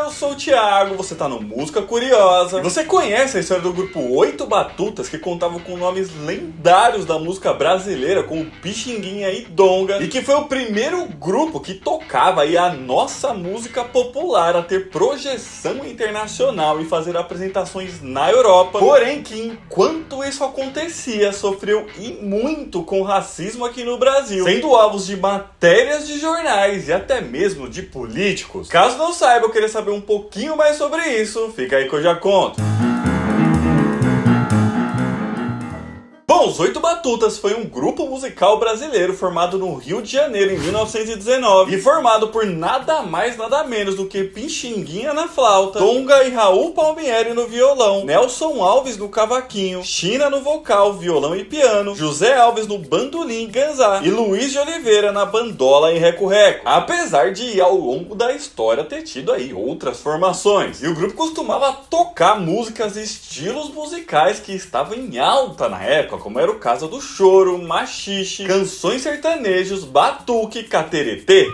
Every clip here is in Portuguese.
eu sou o Thiago, você tá no Música Curiosa. E você conhece a história do grupo Oito Batutas, que contavam com nomes lendários da música brasileira, como Pixinguinha e Donga, e que foi o primeiro grupo que tocava aí a nossa música popular a ter projeção internacional e fazer apresentações na Europa. Porém que enquanto isso acontecia, sofreu e muito com racismo aqui no Brasil, sendo alvos de matérias de jornais e até mesmo de políticos. Caso não saiba, eu queria saber um pouquinho mais sobre isso, fica aí que eu já conto. Bom, os Oito Batutas foi um grupo musical brasileiro formado no Rio de Janeiro em 1919 e formado por nada mais nada menos do que Pixinguinha na flauta, Donga e Raul Palmieri no violão, Nelson Alves no cavaquinho, China no vocal, violão e piano, José Alves no bandolim e ganzá e Luiz de Oliveira na bandola e reco-reco, apesar de ao longo da história ter tido aí outras formações. E o grupo costumava tocar músicas e estilos musicais que estavam em alta na época, como era o caso do choro, machixe, canções sertanejos, batuque, cateretê.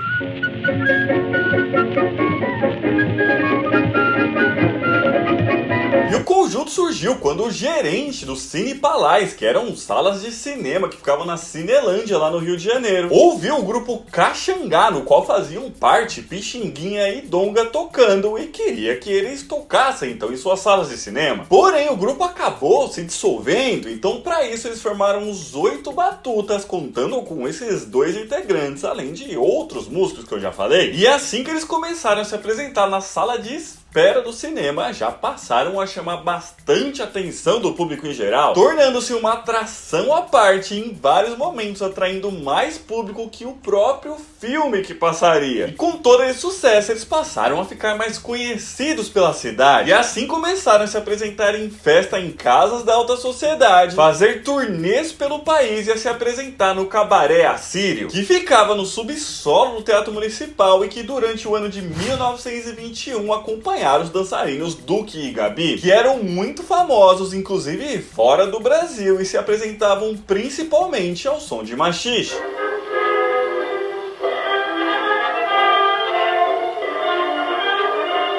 E o conjunto surgiu quando o gerente do Cine Palais, que eram salas de cinema que ficavam na Cinelândia lá no Rio de Janeiro, ouviu o grupo Caxangá, no qual faziam parte Pixinguinha e Donga tocando, e queria que eles tocassem então em suas salas de cinema. Porém, o grupo acabou se dissolvendo, então para isso eles formaram os Oito Batutas, contando com esses dois integrantes, além de outros músicos que eu já falei. E assim que eles começaram a se apresentar na sala de espera do cinema, já passaram a chamar bastante atenção do público em geral, tornando-se uma atração à parte em vários momentos, atraindo mais público que o próprio filme que passaria. E com todo esse sucesso, eles passaram a ficar mais conhecidos pela cidade, e assim começaram a se apresentar em festa em casas da alta sociedade, fazer turnês pelo país e a se apresentar no Cabaré Assírio, que ficava no subsolo do Teatro Municipal e que durante o ano de 1921 acompanhava os dançarinos Duque e Gabi, que eram muito famosos, inclusive fora do Brasil, e se apresentavam principalmente ao som de machixe.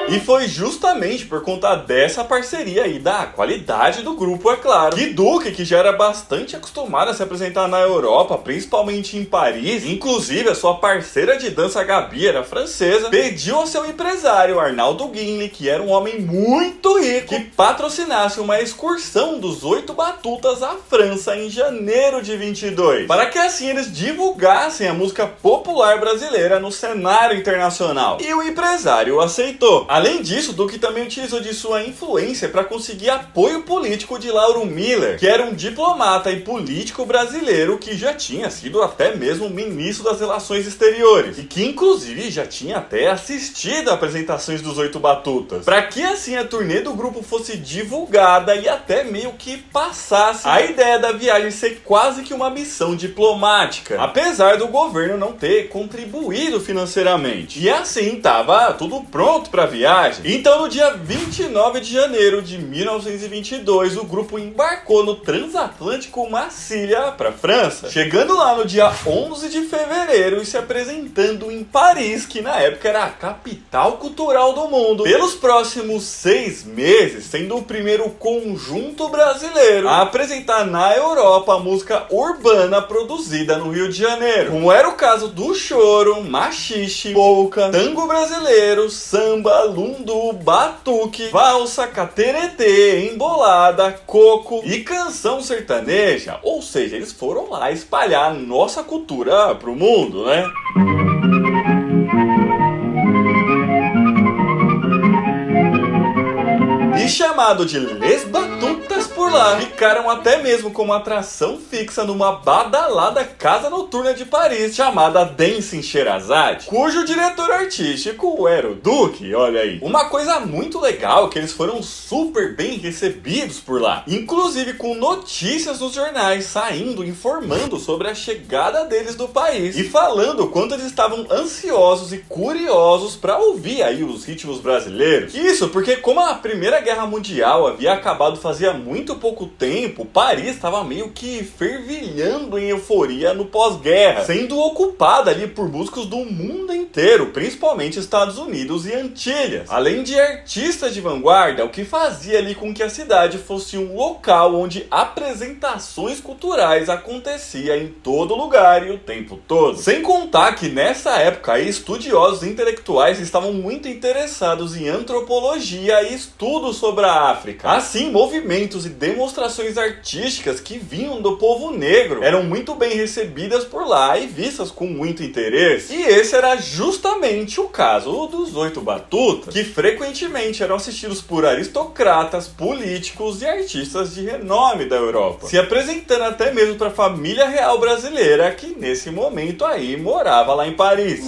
E foi justamente por conta dessa parceria e da qualidade do grupo, é claro, que Duque, que já era bastante acostumado a se apresentar na Europa, principalmente em Paris, inclusive a sua parceira de dança Gabi era francesa, pediu ao seu empresário Arnaldo Guinle, que era um homem muito rico, que patrocinasse uma excursão dos Oito Batutas à França em janeiro de 22, para que assim eles divulgassem a música popular brasileira no cenário internacional. E o empresário aceitou. Além disso, Duque também utilizou de sua influência para conseguir apoio político de Lauro Miller, que era um diplomata e político brasileiro que já tinha sido até mesmo ministro das Relações Exteriores, e que inclusive já tinha até assistido a apresentações dos Oito Batutas, para que assim a turnê do grupo fosse divulgada e até meio que passasse a ideia da viagem ser quase que uma missão diplomática, apesar do governo não ter contribuído financeiramente. E assim estava tudo pronto para a viagem. Então no dia 29 de janeiro de 1922 o grupo embarcou no transatlântico Marsilha para França, chegando lá no dia 11 de fevereiro e se apresentando em Paris, que na época era a capital cultural do mundo, pelos próximos 6 meses, sendo o primeiro conjunto brasileiro a apresentar na Europa a música urbana produzida no Rio de Janeiro, como era o caso do choro, machixe, polca, tango brasileiro, samba, lundu, batuque, valsa, cateretê, embolada, coco e canção sertaneja. Ou seja, eles foram lá espalhar a nossa cultura pro mundo, né? E chamado de Les Batutas por lá, ficaram até mesmo como atração fixa numa badalada casa noturna de Paris chamada Dancing Sherazade, cujo diretor artístico era o Duque, olha aí. Uma coisa muito legal é que eles foram super bem recebidos por lá, inclusive com notícias nos jornais saindo, informando sobre a chegada deles do país e falando o quanto eles estavam ansiosos e curiosos para ouvir aí os ritmos brasileiros. Isso porque como a Primeira Guerra Mundial havia acabado fazia muito muito pouco tempo, Paris estava meio que fervilhando em euforia no pós-guerra, sendo ocupada ali por músicos do mundo inteiro, principalmente Estados Unidos e Antilhas. Além de artistas de vanguarda, o que fazia ali com que a cidade fosse um local onde apresentações culturais aconteciam em todo lugar e o tempo todo. Sem contar que nessa época estudiosos intelectuais estavam muito interessados em antropologia e estudos sobre a África. Assim, movimentos e demonstrações artísticas que vinham do povo negro eram muito bem recebidas por lá e vistas com muito interesse. E esse era justamente o caso dos 8 Batutas, que frequentemente eram assistidos por aristocratas, políticos e artistas de renome da Europa, se apresentando até mesmo para a família real brasileira, que nesse momento aí morava lá em Paris.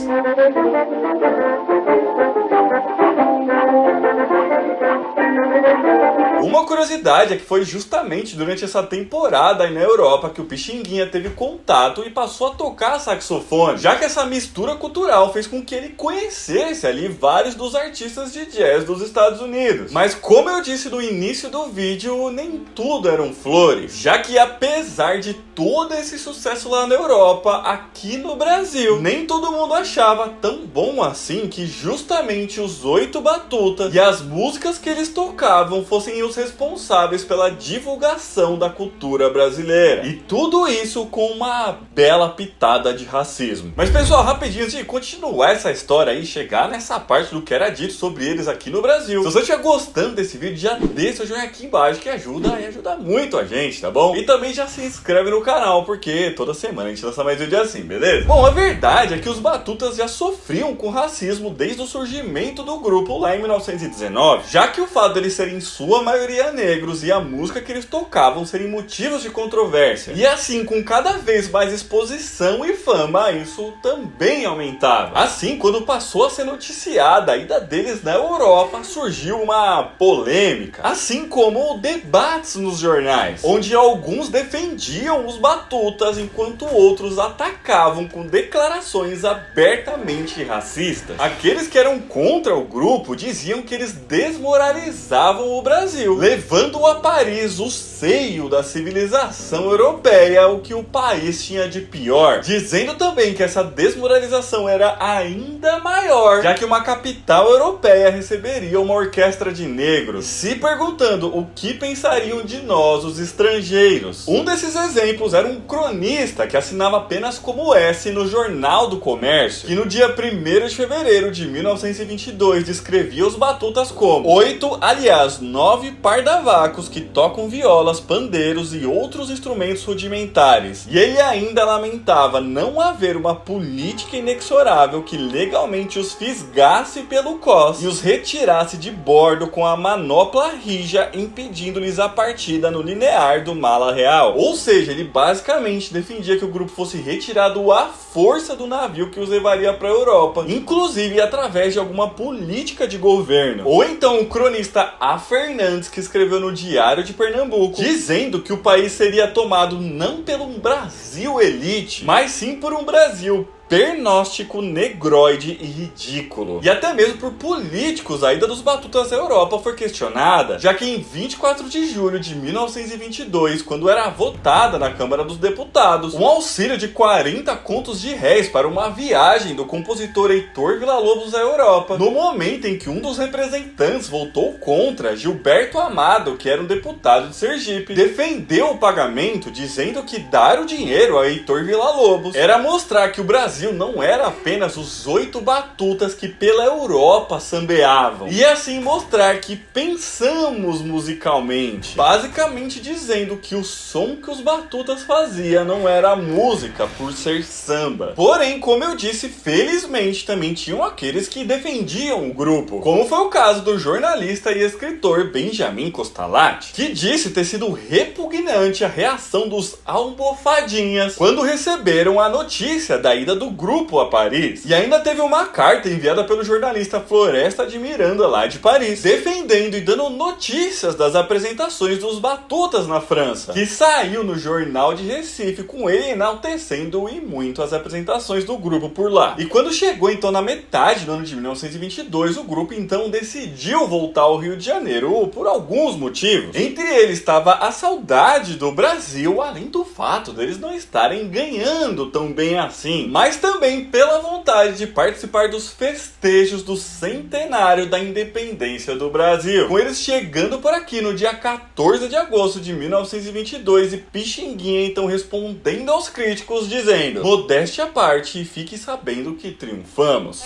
Uma curiosidade é que foi justamente durante essa temporada aí na Europa que o Pixinguinha teve contato e passou a tocar saxofone, já que essa mistura cultural fez com que ele conhecesse ali vários dos artistas de jazz dos Estados Unidos. Mas como eu disse no início do vídeo, nem tudo eram flores, já que apesar de todo esse sucesso lá na Europa, aqui no Brasil, nem todo mundo achava tão bom assim que justamente os 8 Batutas e as músicas que eles tocavam fossem os responsáveis pela divulgação da cultura brasileira. E tudo isso com uma bela pitada de racismo. Mas pessoal, rapidinho, antes de continuar essa história aí, chegar nessa parte do que era dito sobre eles aqui no Brasil, se você estiver gostando desse vídeo, já deixa o joinha aqui embaixo, que ajuda muito a gente, tá bom? E também já se inscreve no canal, porque toda semana a gente lança mais vídeo assim, beleza? Bom, a verdade é que os Batutas já sofriam com racismo desde o surgimento do grupo lá em 1919, já que o fato deles serem em sua maioria negros e a música que eles tocavam serem motivos de controvérsia. E assim, com cada vez mais exposição e fama, isso também aumentava. Assim, quando passou a ser noticiada a ida deles na Europa, surgiu uma polêmica, assim como debates nos jornais, onde alguns defendiam os Batutas enquanto outros atacavam com declarações abertamente racistas. Aqueles que eram contra o grupo diziam que eles desmoralizavam o Brasil, levando a Paris o seio da civilização europeia, o que o país tinha de pior, dizendo também que essa desmoralização era ainda maior, já que uma capital europeia receberia uma orquestra de negros, se perguntando o que pensariam de nós, os estrangeiros. Um desses exemplos era um cronista que assinava apenas como S no Jornal do Comércio, que no dia 1º de fevereiro de 1922 descrevia os Batutas como 8, aliás 9 pardavacos que tocam violas, pandeiros e outros instrumentos rudimentares. E ele ainda lamentava não haver uma política inexorável que legalmente os fisgasse pelo cós e os retirasse de bordo com a manopla rija, impedindo-lhes a partida no linear do mala real. Ou seja, ele basicamente defendia que o grupo fosse retirado à força do navio que os levaria para a Europa, inclusive através de alguma política de governo. Ou então o cronista A. Fernandes, que escreveu no Diário de Pernambuco, dizendo que o país seria tomado não pelo Brasil elite, mas sim por um Brasil pernóstico, negroide e ridículo. E até mesmo por políticos, a ida dos Batutas à Europa foi questionada, já que em 24 de julho de 1922, quando era votada na Câmara dos Deputados um auxílio de 40 contos de réis para uma viagem do compositor Heitor Villa-Lobos à Europa, no momento em que um dos representantes votou contra, Gilberto Amado, que era um deputado de Sergipe, defendeu o pagamento, dizendo que dar o dinheiro a Heitor Villa-Lobos era mostrar que o Brasil não era apenas os 8 Batutas que pela Europa sambeavam, e assim mostrar que pensamos musicalmente, basicamente dizendo que o som que os Batutas faziam não era música por ser samba. Porém, como eu disse, felizmente também tinham aqueles que defendiam o grupo, como foi o caso do jornalista e escritor Benjamin Costalatti, que disse ter sido repugnante a reação dos almofadinhas quando receberam a notícia da ida do do grupo a Paris. E ainda teve uma carta enviada pelo jornalista Floresta de Miranda lá de Paris, defendendo e dando notícias das apresentações dos Batutas na França, que saiu no Jornal de Recife, com ele enaltecendo e muito as apresentações do grupo por lá. E quando chegou então na metade do ano de 1922, o grupo então decidiu voltar ao Rio de Janeiro por alguns motivos. Entre eles estava a saudade do Brasil, além do fato deles não estarem ganhando tão bem assim, mas também pela vontade de participar dos festejos do centenário da independência do Brasil, com eles chegando por aqui no dia 14 de agosto de 1922 e Pixinguinha então respondendo aos críticos dizendo: modéstia à parte, fique sabendo que triunfamos.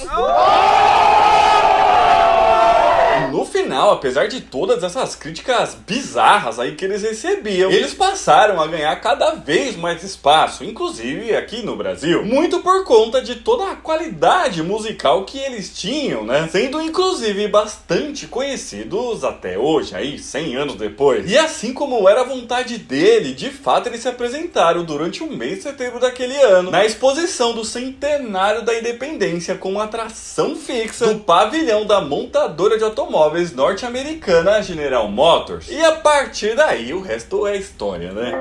No final, apesar de todas essas críticas bizarras aí que eles recebiam, eles passaram a ganhar cada vez mais espaço, inclusive aqui no Brasil, muito por conta de toda a qualidade musical que eles tinham, né? Sendo inclusive bastante conhecidos até hoje, aí 100 anos depois. E assim como era a vontade dele, de fato eles se apresentaram durante o mês de setembro daquele ano, na exposição do centenário da independência, com atração fixa do pavilhão da montadora de automóveis norte-americana General Motors. E a partir daí o resto é história, né?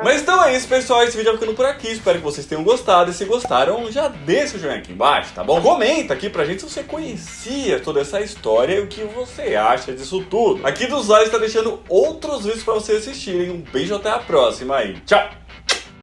Mas então é isso, pessoal, esse vídeo vai ficando por aqui, espero que vocês tenham gostado, e se gostaram, já deixa o joinha aqui embaixo, tá bom? Comenta aqui pra gente se você conhecia toda essa história e o que você acha disso tudo. Aqui dos lados tá deixando outros vídeos pra vocês assistirem, um beijo, até a próxima aí, tchau!